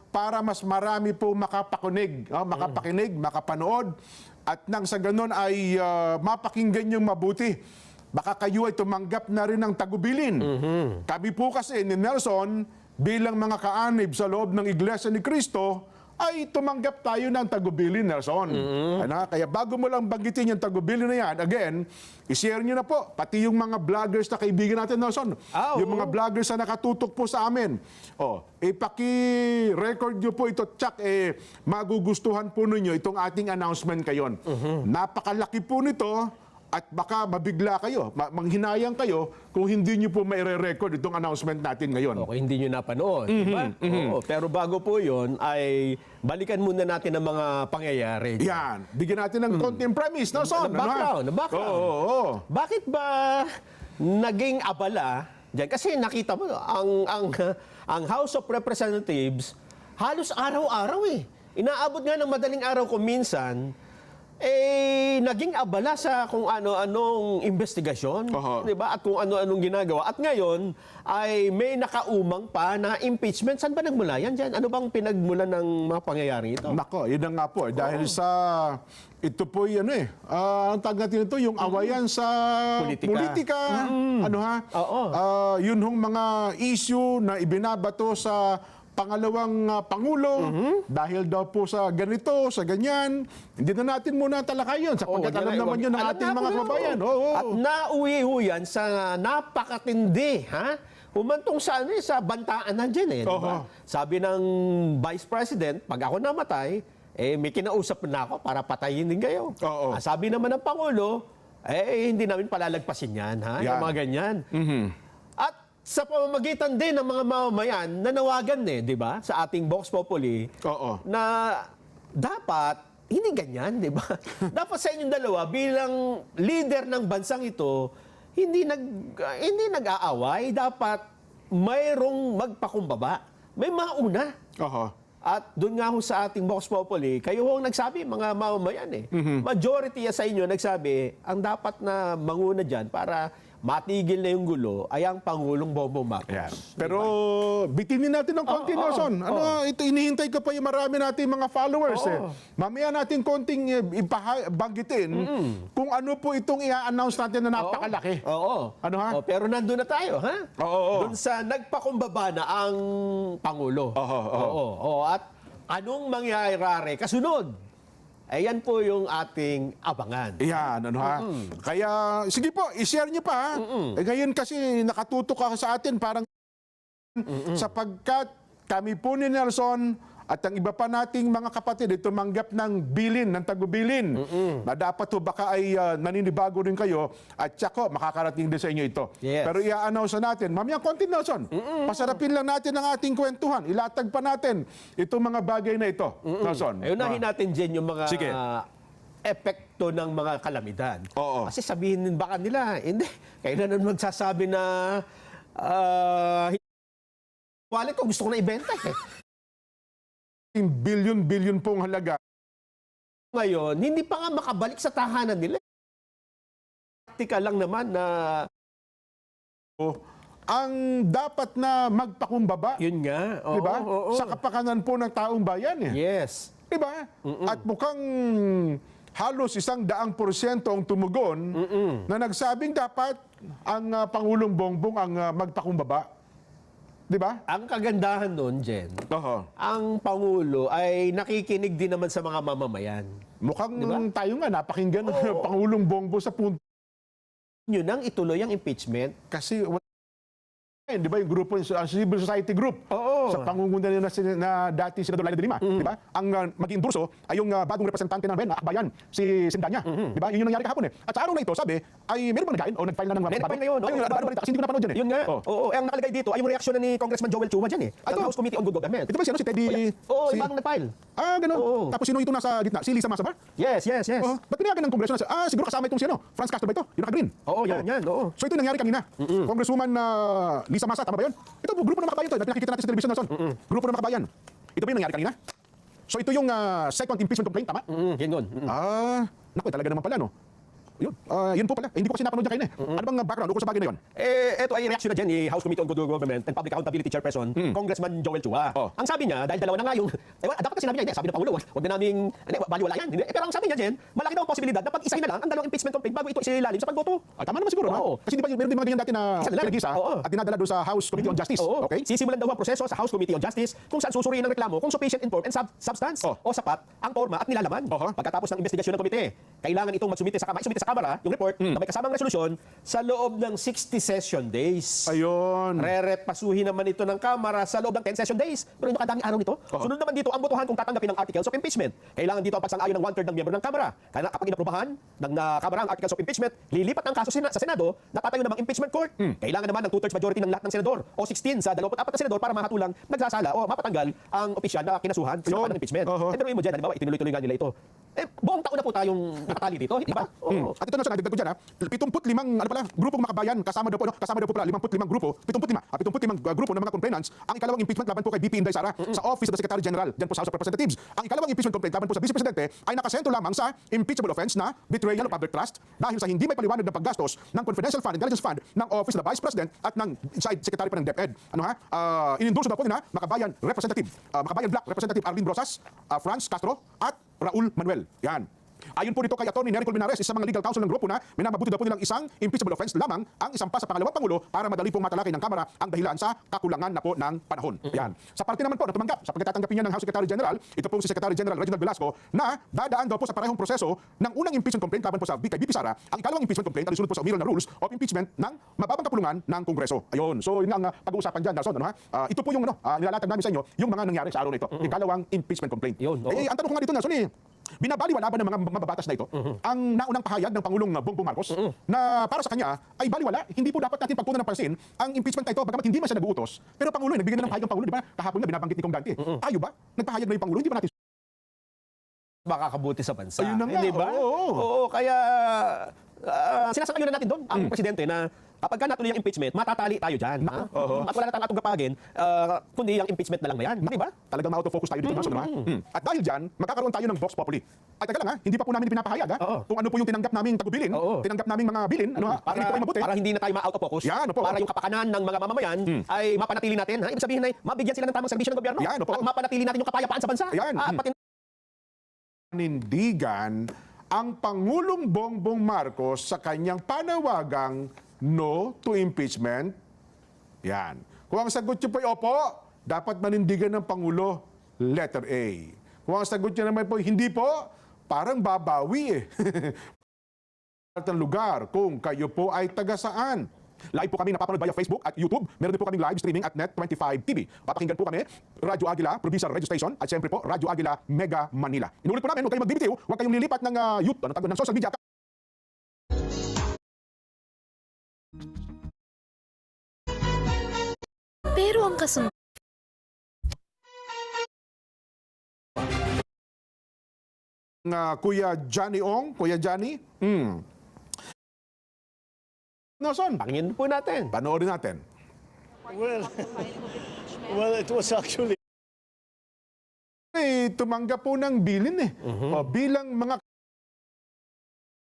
para mas marami po makapakinig, makapanood, at nang sa ganon ay mapakinggan yung mabuti. Baka kayo ay tumanggap na rin ng tagubilin. Kami po kasi ni Nelson, bilang mga kaanib sa loob ng Iglesia ni Cristo, ay tumanggap tayo ng tagubilin, Nelson. Kaya bago mo lang banggitin yung tagubilin na yan, again, i-share nyo na po, pati yung mga vloggers na kaibigan natin, Nelson. Yung mga vloggers na nakatutok po sa amin. Ipaki-record nyo po ito, tsak, magugustuhan po ninyo itong ating announcement kayon. Napakalaki po nito. At baka mabigla kayo, manghinayang kayo kung hindi nyo po maire-record itong announcement natin ngayon. Okay, hindi nyo napanood, diba? Oo, pero bago po yun, ay balikan muna natin ang mga pangyayari. Yan. Bigyan natin ng konting premise, no, Son? Background. Bakit ba naging abala dyan? Kasi nakita mo, ang House of Representatives, halos araw-araw inaabot nga ng madaling araw kung minsan, naging abala sa kung ano-anong investigasyon, di ba? At kung ano-anong ginagawa. At ngayon ay may nakaumang pa na impeachment. Saan ba nagmula yan dyan? Ano bang pinagmula ng mga pangyayari ito? Nako, yun na nga po. Dahil sa ito po ang tag natin ito, yung awayan sa politika. Yun hong mga issue na ibinabato sa pangalawang Pangulo, dahil daw po sa ganito, sa ganyan, hindi na natin muna talakayin sapagkat alam naman yun ng ating mga kababayan. At nauwi ho yan sa napakatindi, humantong sa bantaan nandiyan diba? Sabi ng Vice President, pag ako namatay, may kinausap na ako para patayin din kayo. Sabi naman ng Pangulo, hindi namin palalagpasin yan, yung mga ganyan. At sa pamamagitan din ng mga mamamayan, nanawagan di ba, sa ating Vox Populi, na dapat, hindi ganyan, di ba? Dapat sa inyong dalawa, bilang leader ng bansang ito, hindi nag-aaway, dapat mayroong magpakumbaba. May mauna. At doon nga ho sa ating Vox Populi, kayo ho ang nagsabi, mga mamamayan Majority sa inyo nagsabi, ang dapat na manguna dyan para matigil na yung gulo ay ang Pangulong Bongbong Marcos. Pero bitinin natin ng konti, Nelson. Ito inihintay ko pa yung marami nating mga followers. Mamaya natin konting banggitin kung ano po itong i-announce natin na napakalaki. Pero nandun na tayo, Doon sa nagpakumbaba na ang Pangulo. At anong mangyayari kasunod? Ayan po yung ating abangan. Yan, Kaya, sige po, i-share nyo pa, ngayon kasi nakatutok ka sa atin, parang sapagkat kami po ni Nelson at ang iba pa nating mga kapatid ay tumanggap ng bilin, ng tagubilin. Na dapat po baka ay naninibago rin kayo at tsaka makakarating din sa inyo ito. Pero i-announce natin, mamaya konti, Nelson, pasarapin lang natin ang ating kwentuhan. Ilatag pa natin itong mga bagay na ito, Nelson. Unahin natin dyan yung mga epekto ng mga kalamidad. Kasi sabihin din baka nila, hindi, kailan naman magsasabi na wallet ko, gusto ko na ibenta bilyon-bilyon pong halaga. Ngayon, hindi pa nga makabalik sa tahanan nila. Praktika lang naman na ang dapat na magpakumbaba. Yun nga. Diba? Sa kapakanan po ng taong bayan. Yes. Diba? At mukhang halos 100% ang tumugon na nagsabing dapat ang Pangulong Bongbong ang magpakumbaba. Diba? Ang kagandahan nun, Jen, ang Pangulo ay nakikinig din naman sa mga mamamayan. Mukhang tayo nga, napakinggan ng Pangulong Bongbong sa punto. Yun ang ituloy ang impeachment. Kasi, di ba yung grupo, civil society group, sa pangunguna na dati si Senador Laila de Lima, di ba? Ang mag-endorso ay yung bagong representante ng REN, akbayan, si Sindanya. Di ba? Yun yung nangyari kahapon At sa araw na ito, sabi, ay meron ba nag-ain o nag-file na ng nag-file ngayon. Kasi hindi ko napanood dyan Yun nga. Ang nakalagay dito ay yung reaksyon ni Congressman Joel Chuma dyan ng House Committee on Good Government. Ito ba si Teddy? Ibang nag-file. Ganun. Tapos sino ito nasa gitna? Si Lisa Masa ba? Yes. Ba't pinayagan ng Kongreso na siguro kasama itong si Franz Castro ba ito? Yung naka-green. Yan. So ito yung nangyari kanina. Congresswoman Lisa Masa, tama ba yun? Ito po, grupo ng makabayan ito. Nakikita natin sa television, Nelson. Grupo ng makabayan. Ito ba yung nangyari kanina? So ito yung second impeachment complaint, tama? Ganun. Naku, talaga naman pala, no? Yun. Yun po pala. Hindi ko kasi napanood niya kayo eh. Ano bang background ukol sa bagay na yun? Ito ay reaksyon na dyan ni House Committee on Good Government and Public Accountability Chairperson, Congressman Joel Chua. Oh. Ang sabi niya, dahil dalawa na nga yung, dapat na sinabi niya, hindi, sabi ng Pangulo, wag na naming, baliwala yan. Hindi. Pero ang sabi niya dyan, malaki daw ang posibilidad na pag-isahin na lang ang dalawang impeachment complaint bago ito isilalim sa pagboto. Tama naman siguro. Oo. Kasi di ba meron din mga ganyan dati na Isa nila. pinag-isa Oo. at dinadala doon sa House Committee on Justice. Oo. Okay? Sisimulan daw ang proseso sa House Committee on Justice kung saan susuriin ang reklamo kung sufficient in form and substance Oh. o sapat ang forma at nilalaman. Pagkatapos ng investigasyon ng komite, kailangan itong magsumite sa Kamara yung report na may kasamang resolusyon sa loob ng 60 session days. Ayun. Repasuhin naman ito ng Kamara sa loob ng 10 session days. Pero yung nakadaming araw nito, sunod naman dito ang botohan kung tatanggapin ang articles of impeachment. Kailangan dito ang pagsang-ayon ng 1/3 ng miyembro ng Kamara. Kaya kapag inaprubahan ng Kamara ang articles of impeachment, lilipat ang kaso sa Senado, natatayo namang impeachment court. Kailangan naman ng 2/3 majority ng lahat ng senador o 16 sa 24 na senador para mahatulang nagsasala o mapatanggal ang opisyal na kinasuhan sa ng impeachment. Pero mo dyan, halimbawa, itinuloy-tuloy nga nila ito. Buong taon na po tayong nakatali dito, di ba? At ito na sa nagdagdag ko dyan, 75 grupong makabayan, kasama daw po pala 55 grupo, 75 grupo ng mga complainants. Ang ikalawang impeachment laban po kay BP Inday Sara sa Office of the Secretary General diyan po sa House of Representatives. Ang ikalawang impeachment complaint laban po sa Vice Presidente ay nakasentro lamang sa impeachable offense na betrayal of public trust dahil sa hindi may paliwanag ng paggastos ng confidential fund, intelligence fund ng Office of the Vice President at ng inside Secretary pa ng DepEd. Inendorso daw po nila Makabayan Black Representative Arlene Brosas, Franz Castro at Raul Manuel. Yan. Ayon po dito kay Atty. Nery Colmenares, isa mga legal counsel ng grupo na minabuti daw po nilang isang impeachable offense lamang ang isang pa sa pangalawang Pangulo para madali pong matalakay ng Kamara ang dahilan sa kakulangan na po ng panahon. Yan. Sa parte naman po na tumanggap sa pagkatatanggapin niya ng House Secretary General, ito pong si Secretary General Reginald Velasco na dadaan daw po sa parehong proseso ng unang impeachment complaint laban po sa kay BP Sara, ang ikalawang impeachment complaint na isunod po sa umiral na rules of impeachment ng mababang kapulungan ng Kongreso. Ayun. So yun nga ang pag-uusapan diyan, Darson, ito po yung nilalatag namin sa inyo, yung mga nangyari sa araw na ito. Ikalawang impeachment complaint. Yun, ang tanong ko nga dito, Darson, binabaliwala ba ng mga mababatas na ito ang naunang pahayag ng Pangulong Bongbong Marcos na para sa kanya ay baliwala, hindi po dapat natin pagtuunan ng pansin ang impeachment na ito bagamat hindi man siya nag-uutos. Pero Pangulo, nagbigay na ng pahayag ng Pangulo, di ba? Kahapon na binabanggit ni Kong Dante. Tayo ba? Nagpahayag na yung Pangulo, hindi ba natin Makakabuti sa bansa. Ayun na nga, Hindi ba? oo. Kaya sinasang-ayon na natin doon ang presidente na kapag ka natuloy ang impeachment, matatali tayo dyan. At wala na tayong atugapagin, kundi ang impeachment na lang na yan. Di ba? talagang ma-autofocus tayo dito, At dahil dyan, magkakaroon tayo ng Vox Populi. Ay, teka lang hindi pa po namin pinapahayag kung ano po yung tinanggap naming tagubilin, tinanggap naming mga bilin, para hindi po kayo mabuti. Para hindi na tayo ma-out of focus. Yan, opo. Para yung kapakanan ng mga mamamayan ay mapanatili natin. Ibig sabihin ay mabigyan sila ng tamang serbisyo ng gobyerno. Yan, opo. At mapanatili natin yung kapayapaan sa bansa. Yan. At Panindigan ang Pangulong Bongbong Marcos sa kanyang panawagang no to impeachment? Yan. Kung ang sagot niyo po ay opo, dapat manindigan ng Pangulo, letter A. Kung ang sagot niyo naman po hindi po, parang babawi At ang lugar kung kayo po ay taga saan. Live po kami napapanood via Facebook at YouTube. Meron din po kami live streaming at Net25 TV. Papakinggan po kami, Radyo Agila, Provincial Radio Station, at siyempre po, Radyo Agila, Mega Manila. Inulit po namin, huwag kayong magbibitiw, huwag kayong lilipat ng YouTube, ng social media. Pero ang kasunod Kuya Johnny Ong, Kuya Johnny, Nason, pakinggan po natin. panoorin natin. Well, it was actually Tumanggap po ng bilin bilang mga